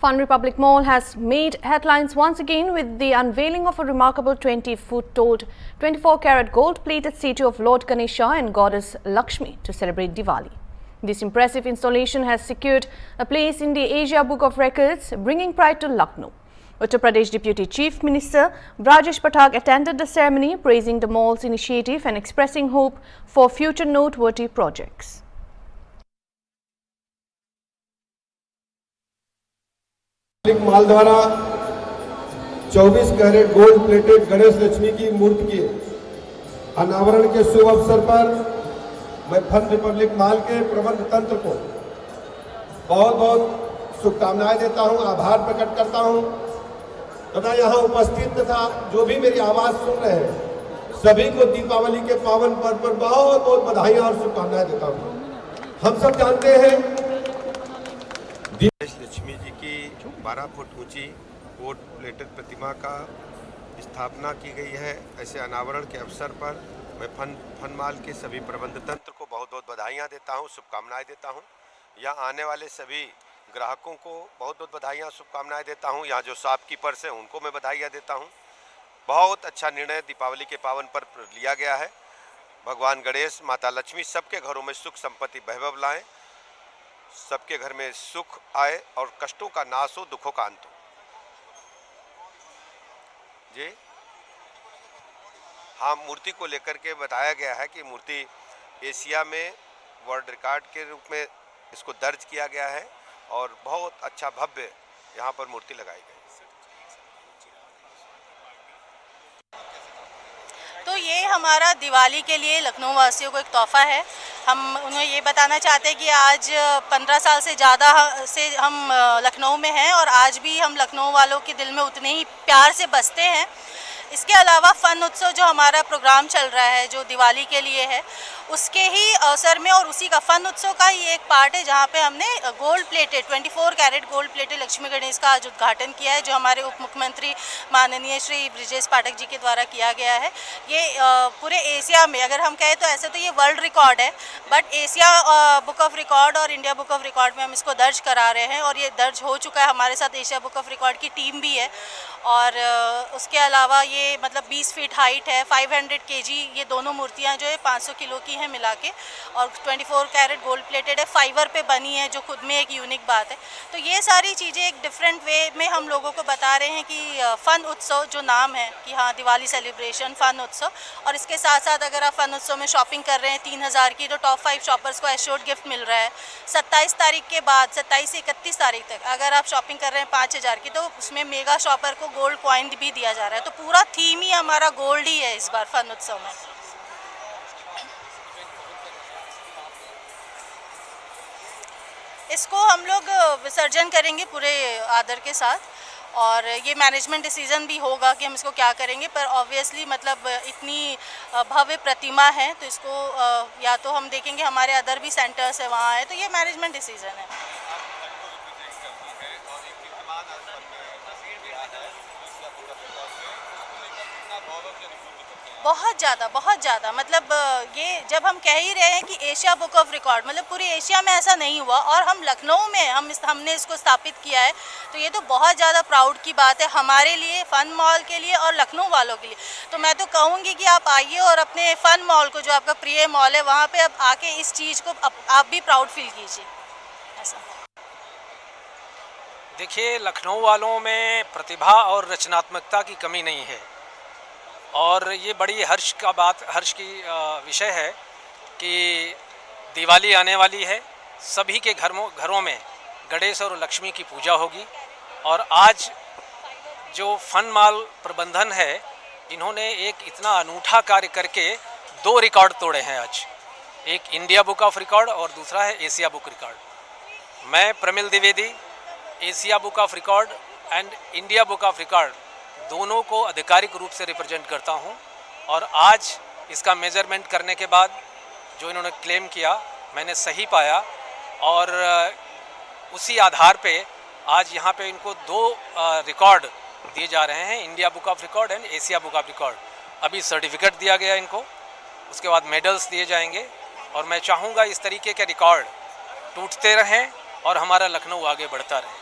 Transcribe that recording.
Fun Republic Mall has made headlines once again with the unveiling of a remarkable 20-foot tall 24-carat gold-plated statue of Lord Ganesha and Goddess Lakshmi to celebrate Diwali. This impressive installation has secured a place in the Asia Book of Records, bringing pride to Lucknow. Uttar Pradesh Deputy Chief Minister Brajesh Pathak attended the ceremony, praising the mall's initiative and expressing hope for future noteworthy projects. Mall द्वारा 24 carat gold plated Ganesh Lakshmi की मूर्ति के अनावरण के शुभ अवसर पर मैं fun Republic माल के प्रबंध तंत्र को बहुत बहुत शुभकामनाएं देता हूं, आभार प्रकट करता हूं तथा यहां उपस्थित तथा जो भी मेरी आवाज सुन रहे हैं सभी को दीपावली के पावन पर्व पर बहुत बहुत बधाइयां और शुभकामनाएं देता हूं। हम सब जानते हैं गणेश लक्ष्मी जी की 12 फुट ऊंची गोल्ड प्लेटेड प्रतिमा का स्थापना की गई है। ऐसे अनावरण के अवसर पर मैं फन माल के सभी प्रबंध तंत्र को बहुत बहुत बधाइयाँ देता हूँ, शुभकामनाएं देता हूँ। यहाँ आने वाले सभी ग्राहकों को बहुत बहुत बधाइयाँ, शुभकामनाएं देता हूँ। यहाँ जो शॉपकीपर्स हैं उनको मैं बधाइयाँ देता हूँ। बहुत अच्छा निर्णय दीपावली के पावन पर्व लिया गया है। भगवान गणेश, माता लक्ष्मी सबके घरों में सुख संपत्ति वैभव लाएँ, सबके घर में सुख आए और कष्टों का नाश हो, दुखों का अंत हो। जी हाँ, मूर्ति को लेकर के बताया गया है कि मूर्ति एशिया में वर्ल्ड रिकॉर्ड के रूप में इसको दर्ज किया गया है और बहुत अच्छा भव्य यहाँ पर मूर्ति लगाई गई। तो ये हमारा दिवाली के लिए लखनऊ वासियों को एक तोहफा है। हम उन्हें ये बताना चाहते हैं कि आज 15 साल से ज़्यादा से हम लखनऊ में हैं और आज भी हम लखनऊ वालों के दिल में उतने ही प्यार से बसते हैं। इसके अलावा फ़न उत्सव जो हमारा प्रोग्राम चल रहा है जो दिवाली के लिए है, उसके ही अवसर में और उसी का फ़न उत्सव का ही एक पार्ट है जहाँ पे हमने gold plated 24 carat gold plated Lakshmi Ganesh का आज उद्घाटन किया है, जो हमारे उप मुख्यमंत्री माननीय श्री ब्रजेश पाठक जी के द्वारा किया गया है। ये पूरे एशिया में अगर हम कहें तो ऐसे तो ये वर्ल्ड रिकॉर्ड है, but Asia book of record और इंडिया बुक ऑफ रिकॉर्ड में हम इसको दर्ज करा रहे हैं और ये दर्ज हो चुका है। हमारे साथ एशिया बुक ऑफ रिकॉर्ड की टीम भी है और उसके अलावा ये मतलब 20 फीट हाइट है, 500 केजी ये दोनों मूर्तियां जो है 500 किलो की हैं मिला के, और 24 कैरेट गोल्ड प्लेटेड है, फाइबर पे बनी है, जो खुद में एक यूनिक बात है। तो ये सारी चीज़ें एक डिफरेंट वे में हम लोगों को बता रहे हैं कि फ़न उत्सव जो नाम है कि हाँ दिवाली सेलिब्रेशन फ़न उत्सव, और इसके साथ साथ अगर आप फ़न उत्सव में शॉपिंग कर रहे हैं 3000 की तो टॉप 5 शॉपर्स को एश्योर्ड गिफ्ट मिल रहा है। 27 तारीख के बाद 27 से 31 तारीख तक अगर आप शॉपिंग कर रहे हैं 5000 की तो उसमें मेगा शॉपर को गोल्ड कॉइन भी दिया जा रहा है। तो पूरा थीम ही हमारा गोल्ड ही है इस बार फन उत्सव में। इसको हम लोग विसर्जन करेंगे पूरे आदर के साथ और ये मैनेजमेंट डिसीजन भी होगा कि हम इसको क्या करेंगे, पर ऑब्वियसली मतलब इतनी भव्य प्रतिमा है तो इसको या तो हम देखेंगे, हमारे अदर भी सेंटर्स है वहाँ है, तो ये मैनेजमेंट डिसीजन है। बहुत ज़्यादा मतलब ये जब हम कह ही रहे हैं कि एशिया बुक ऑफ रिकॉर्ड, मतलब पूरे एशिया में ऐसा नहीं हुआ और हम लखनऊ में हमने इसको स्थापित किया है, तो ये तो बहुत ज़्यादा प्राउड की बात है हमारे लिए, फ़न मॉल के लिए और लखनऊ वालों के लिए। तो मैं तो कहूँगी कि आप आइए और अपने फ़न मॉल को, जो आपका प्रिय मॉल है, वहाँ पर अब आके इस चीज़ को आप भी प्राउड फील कीजिए। ऐसा देखिए, लखनऊ वालों में प्रतिभा और रचनात्मकता की कमी नहीं है और ये बड़ी हर्ष की विषय है कि दिवाली आने वाली है। सभी के घरों में गणेश और लक्ष्मी की पूजा होगी और आज जो फन माल प्रबंधन है, इन्होंने एक इतना अनूठा कार्य करके 2 रिकॉर्ड तोड़े हैं आज। एक इंडिया बुक ऑफ रिकॉर्ड और दूसरा है एशिया बुक रिकॉर्ड। मैं Pramil Dwivedi Asia book of record and India book of record दोनों को आधिकारिक रूप से रिप्रेजेंट करता हूं और आज इसका मेजरमेंट करने के बाद जो इन्होंने क्लेम किया मैंने सही पाया और उसी आधार पे आज यहाँ पे इनको 2 रिकॉर्ड दिए जा रहे हैं, India book of record and Asia book of record. अभी सर्टिफिकेट दिया गया इनको, उसके बाद मेडल्स दिए जाएंगे और मैं चाहूँगा इस तरीके के रिकॉर्ड टूटते रहें और हमारा लखनऊ आगे बढ़ता रहे।